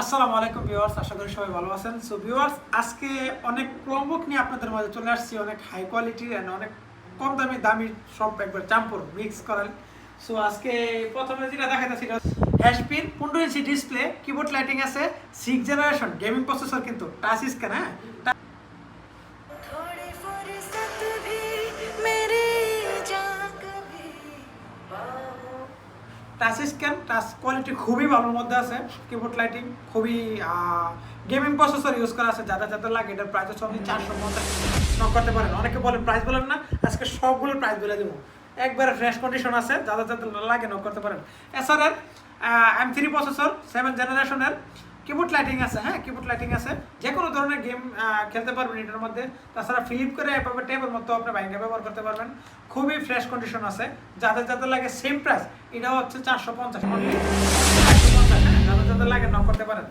আসসালামু আলাইকুম ভিউয়ার্স, আশা করি সবাই ভালো আছেন। সো ভিউয়ার্স, আজকে অনেক ক্রোমবুক নিয়ে আপনাদের মাঝে চলে আসছি, অনেক হাই কোয়ালিটির এন্ড অনেক কম দামি দামি সব একবার চাম্পুর মিক্স করেন। সো আজকে প্রথমে যেটা দেখাইতেছি হ্যাশপিন 15 ইঞ্চি ডিসপ্লে, কিবোর্ড লাইটিং আছে, 6 জেনারেশন গেমিং প্রসেসর, কিন্তু টাচ স্ক্রিন। হ্যাঁ, টাচ স্ক্যান, টাচ কোয়ালিটি খুবই ভালোর মধ্যে আছে। কিবোর্ড লাইটিং খুবই গেমিং প্রসেসর ইউজ করা আছে। যাদের যাদের লাগে এটার প্রাইস হচ্ছে আপনি 450 নক করতে পারেন। অনেকে বলেন প্রাইস বলেন না, আজকে সবগুলোর প্রাইস বলে দেবো। একবারে ফ্রেশ কন্ডিশন আছে, যাদের যাদের লাগে নক করতে পারেন। এছাড়া M3 প্রসেসর 7 জেনারেশনের, কিবোর্ড লাইটিং আছে। হ্যাঁ, কিবোর্ড লাইটিং আছে, যে কোনো ধরনের গেম খেলতে পারবেন এটার মধ্যে। তাছাড়া ফ্লিপ করে এভাবে টেপের মতো আপনি বাইকে ব্যবহার করতে পারবেন। খুবই ফ্রেশ কন্ডিশন আছে। যাদের যাদের লাগে সেম প্রাইস, এটা হচ্ছে 450 অনলি 450। হ্যাঁ, যাদের যাদের লাগে নক করতে পারেন।